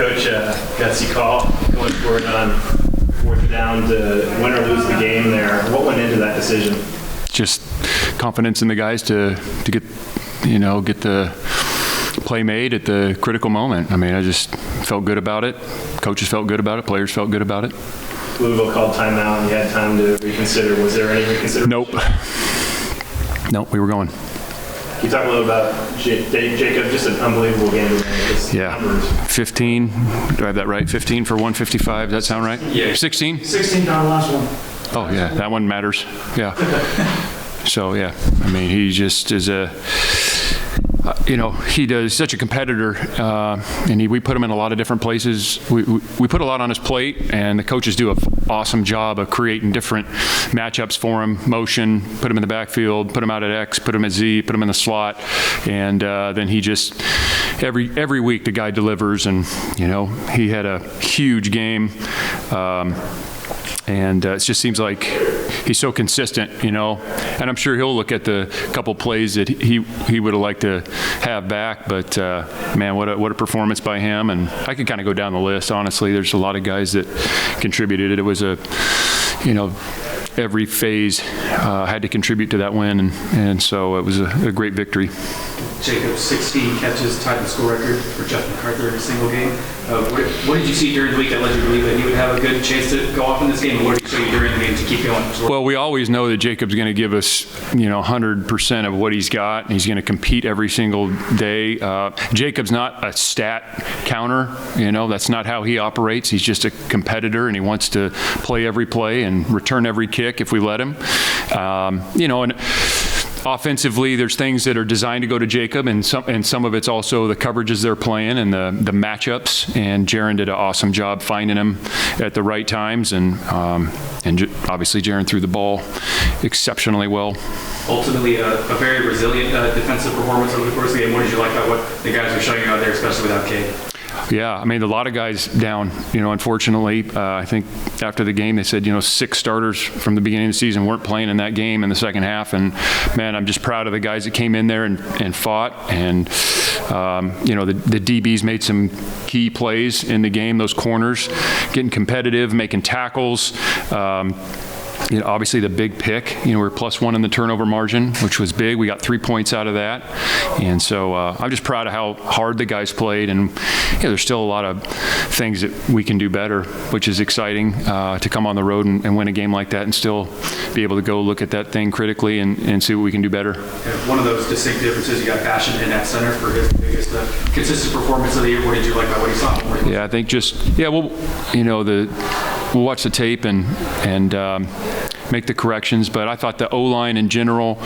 Coach, gutsy call going forward on 4th down to win or lose the game there. What went into that decision? Just confidence in the guys to get the play made at the critical moment. I mean, I just felt good about it. Coaches felt good about it. Players felt good about it. Louisville called timeout and you had time to reconsider. Was there any reconsideration? Nope, we were going. Can you talk a little about Jacob? Just an unbelievable game. Yeah, numbers. 15. Do I have that right? 15 for 155. Does that sound right? Yeah. 16? 16 on the last one. Oh, yeah, that one matters. Yeah. So, yeah, I mean, he just is he does such a competitor, and we put him in a lot of different places. We put a lot on his plate, and the coaches do an awesome job of creating different matchups for him, motion, put him in the backfield, put him out at X, put him at Z, put him in the slot, and then he just, every week the guy delivers, and, he had a huge game. And it just seems like he's so consistent, and I'm sure he'll look at the couple plays that he would have liked to have back, but man, what a performance by him. And I could kind of go down the list, honestly. There's a lot of guys that contributed. It was every phase had to contribute to that win, and so it was a great victory. Jacob, 16 catches, tied the score record for Jeff McArthur in a single game. What did you see during the week that led you to believe that he would have a good chance to go off in this game? And what did he show you during the game to keep going? Well, we always know that Jacob's going to give us, 100% of what he's got, and he's going to compete every single day. Jacob's not a stat counter, that's not how he operates. He's just a competitor, and he wants to play every play and return every kick if we let him. And offensively, there's things that are designed to go to Jacob, and some of it's also the coverages they're playing and the matchups. And Jiren did an awesome job finding him at the right times, and obviously Jiren threw the ball exceptionally well. Ultimately, a very resilient defensive performance over the course of the game. What did you like about what the guys are showing out there, especially without Cade? Yeah, I mean, a lot of guys down, unfortunately. I think after the game they said, 6 starters from the beginning of the season weren't playing in that game in the second half. And, man, I'm just proud of the guys that came in there and fought. And, the DBs made some key plays in the game, those corners, getting competitive, making tackles. Obviously the big pick, we're +1 in the turnover margin, which was big. We got 3 points out of that. And so I'm just proud of how hard the guys played. And there's still a lot of things that we can do better, which is exciting to come on the road and win a game like that and still be able to go look at that thing critically and see what we can do better. One of those distinct differences, you got Passion in that center for his biggest consistent performance of the year. What did you like about what you saw? Yeah, I think we'll watch the tape and make the corrections, but I thought the O-line in general,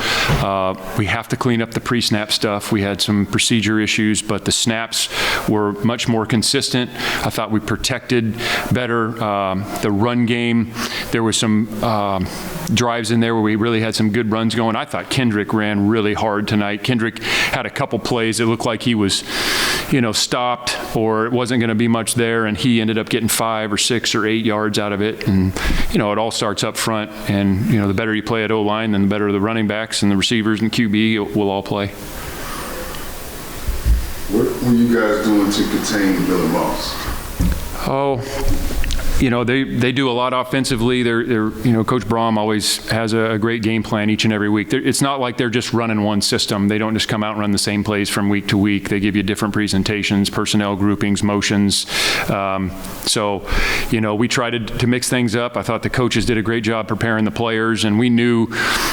we have to clean up the pre-snap stuff. We had some procedure issues, but the snaps were much more consistent. I thought we protected better the run game. There was some drives in there where we really had some good runs going. I thought Kendrick ran really hard tonight. Kendrick had a couple plays that looked like he was, stopped or it wasn't going to be much there, and he ended up getting 5 or 6 or 8 yards out of it. And, it all starts up front. And, the better you play at O-line, then the better the running backs and the receivers and QB will all play. What were you guys doing to contain Miller Moss? They do a lot offensively. They're Coach Braum always has a great game plan each and every week. It's not like they're just running one system. They don't just come out and run the same plays from week to week. They give you different presentations, personnel groupings, motions. We tried to mix things up. I thought the coaches did a great job preparing the players, and we knew,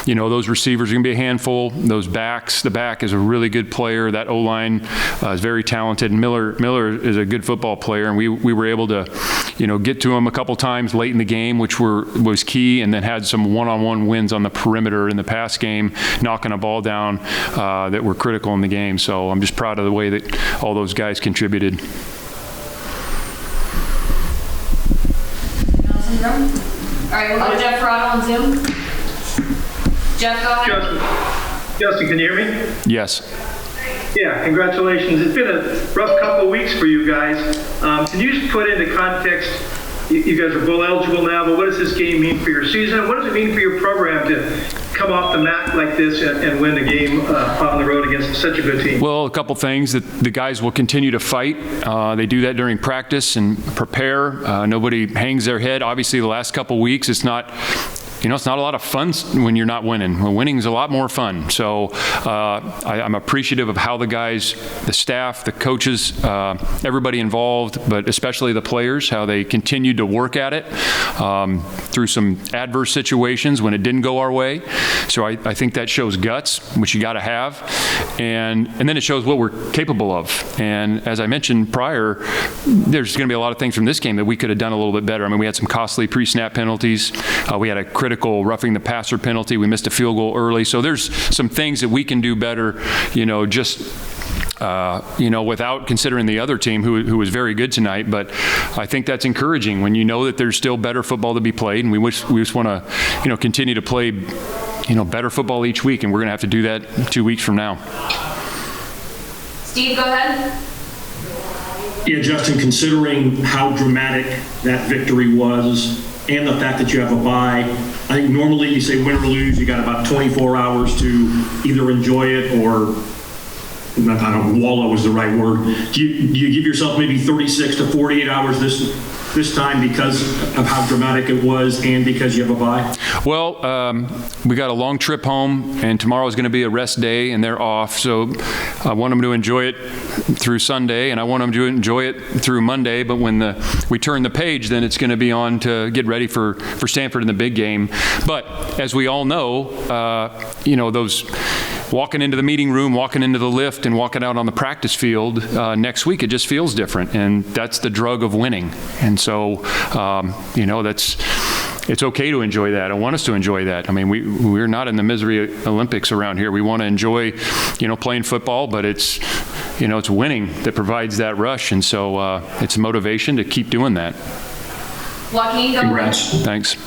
those receivers are going to be a handful. Those backs, the back is a really good player. That O-line is very talented. Miller is a good football player, and we were able to, get to him a couple times late in the game, which was key, and then had some one-on-one wins on the perimeter in the pass game, knocking a ball down that were critical in the game. So I'm just proud of the way that all those guys contributed. All right, we'll go to Jeff Rotto on Zoom. Jeff, go ahead. Justin, can you hear me? Yes. Yeah, congratulations. It's been a rough couple of weeks for you guys. Can you just put into context, you guys are bowl eligible now, but what does this game mean for your season? And what does it mean for your program to come off the mat like this and win the game on the road against such a good team? Well, a couple things. That the guys will continue to fight. They do that during practice and prepare. Nobody hangs their head. Obviously, the last couple weeks, it's not a lot of fun when you're not winning. Well, winning is a lot more fun. So I'm appreciative of how the guys, the staff, the coaches, everybody involved, but especially the players, how they continued to work at it through some adverse situations when it didn't go our way. So I think that shows guts, which you got to have. And then it shows what we're capable of. And as I mentioned prior, there's going to be a lot of things from this game that we could have done a little bit better. I mean, we had some costly pre-snap penalties. We had a critical roughing the passer penalty. We missed a field goal early. So there's some things that we can do better, without considering the other team who was very good tonight. But I think that's encouraging when you know that there's still better football to be played, and we just want to, continue to play, better football each week, and we're going to have to do that 2 weeks from now. Steve, go ahead. Yeah, Justin, considering how dramatic that victory was and the fact that you have a bye, I think normally you say win or lose, you got about 24 hours to either enjoy it or, I don't know, wallow is the right word. Do you give yourself maybe 36 to 48 hours this time because of how dramatic it was and because you have a bye? Well, we got a long trip home, and tomorrow is going to be a rest day, and they're off. So I want them to enjoy it through Sunday, and I want them to enjoy it through Monday. But when we turn the page, then it's going to be on to get ready for Stanford in the big game. But as we all know, those walking into the meeting room, walking into the lift, and walking out on the practice field next week, it just feels different, and that's the drug of winning. And so, it's okay to enjoy that. I want us to enjoy that. I mean, we're not in the misery Olympics around here. We want to enjoy, playing football, but it's winning that provides that rush, and so it's a motivation to keep doing that. Joaquin, go ahead. Thanks.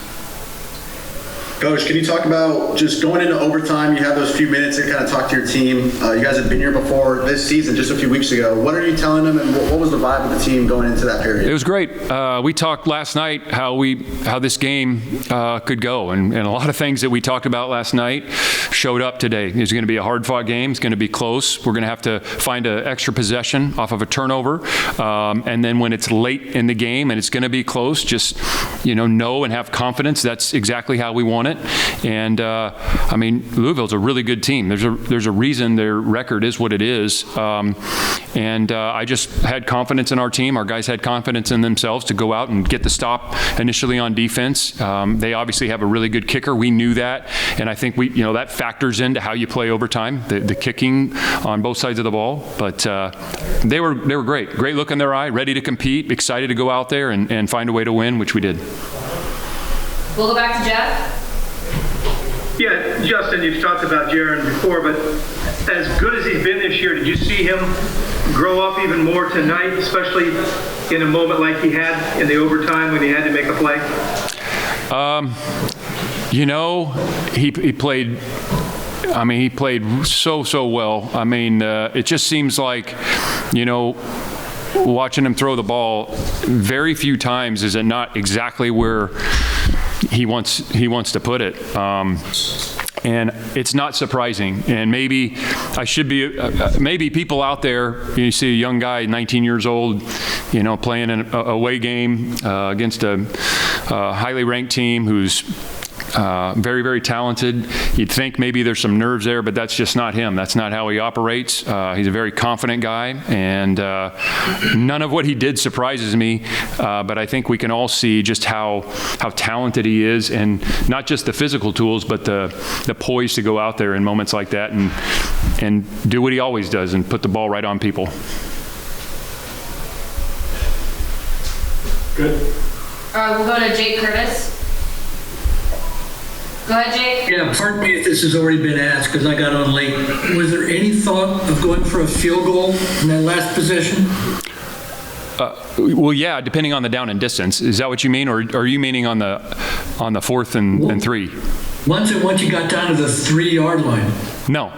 Coach, can you talk about just going into overtime? You have those few minutes to kind of talk to your team. You guys have been here before this season, just a few weeks ago. What are you telling them, and what was the vibe of the team going into that period? It was great. We talked last night how this game could go, and a lot of things that we talked about last night showed up today. It's going to be a hard-fought game. It's going to be close. We're going to have to find an extra possession off of a turnover, and then when it's late in the game and it's going to be close, just know and have confidence. That's exactly how we want it. And Louisville's a really good team. There's a reason their record is what it is. I just had confidence in our team. Our guys had confidence in themselves to go out and get the stop initially on defense. They obviously have a really good kicker. We knew that, and I think that factors into how you play overtime, the kicking on both sides of the ball. But they were great. Great look in their eye, ready to compete, excited to go out there and find a way to win, which we did. We'll go back to Jeff. Yeah, Justin, you've talked about Jiren before, but as good as he's been this year, did you see him grow up even more tonight, especially in a moment like he had in the overtime when he had to make a play? He played. He played so well. It just seems like, watching him throw the ball, very few times is it not exactly where he wants to put it. And it's not surprising. And maybe I should be, maybe people out there, you see a young guy, 19 years old, playing an away game against a highly ranked team who's very, very talented. You'd think maybe there's some nerves there, but that's just not him. That's not how he operates. He's a very confident guy, and none of what he did surprises me. But I think we can all see just how talented he is, and not just the physical tools, but the poise to go out there in moments like that and do what he always does and put the ball right on people. Good. All right, we'll go to Jake Curtis. Go ahead, Jake. Yeah, pardon me if this has already been asked because I got on late. Was there any thought of going for a field goal in that last possession? Well, yeah, depending on the down and distance. Is that what you mean, or are you meaning on the 4th and 3? Once you got down to the 3-yard line. No.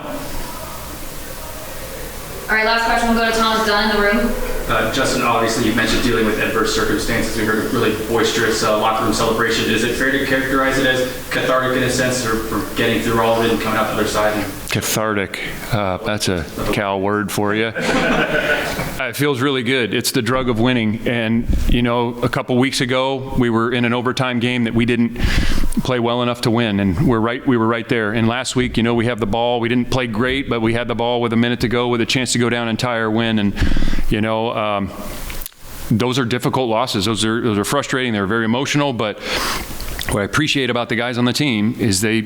All right, last question. We'll go to Thomas Dunn in the room. Justin, obviously you mentioned dealing with adverse circumstances. We heard a really boisterous locker room celebration. Is it fair to characterize it as cathartic in a sense for getting through all of it and coming out the other side? Cathartic, that's a Cal word for you. It feels really good. It's the drug of winning. And, you know, a couple weeks ago, we were in an overtime game that we didn't play well enough to win, and we were right there. And last week, you know, we have the ball. We didn't play great, but we had the ball with a minute to go with a chance to go down and tie or win. And, you know, those are difficult losses. Those are frustrating. They're very emotional, but what I appreciate about the guys on the team is they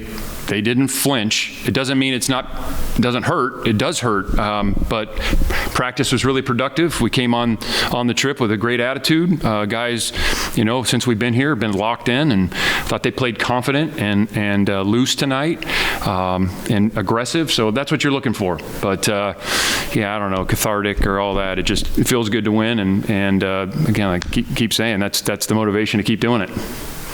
didn't flinch. It doesn't mean it doesn't hurt. It does hurt, but practice was really productive. We came on the trip with a great attitude. Guys, you know, since we've been here, have been locked in, and thought they played confident and loose tonight, and aggressive. So that's what you're looking for. But yeah, I don't know, cathartic or all that. It feels good to win, and again, I keep saying that's the motivation to keep doing it.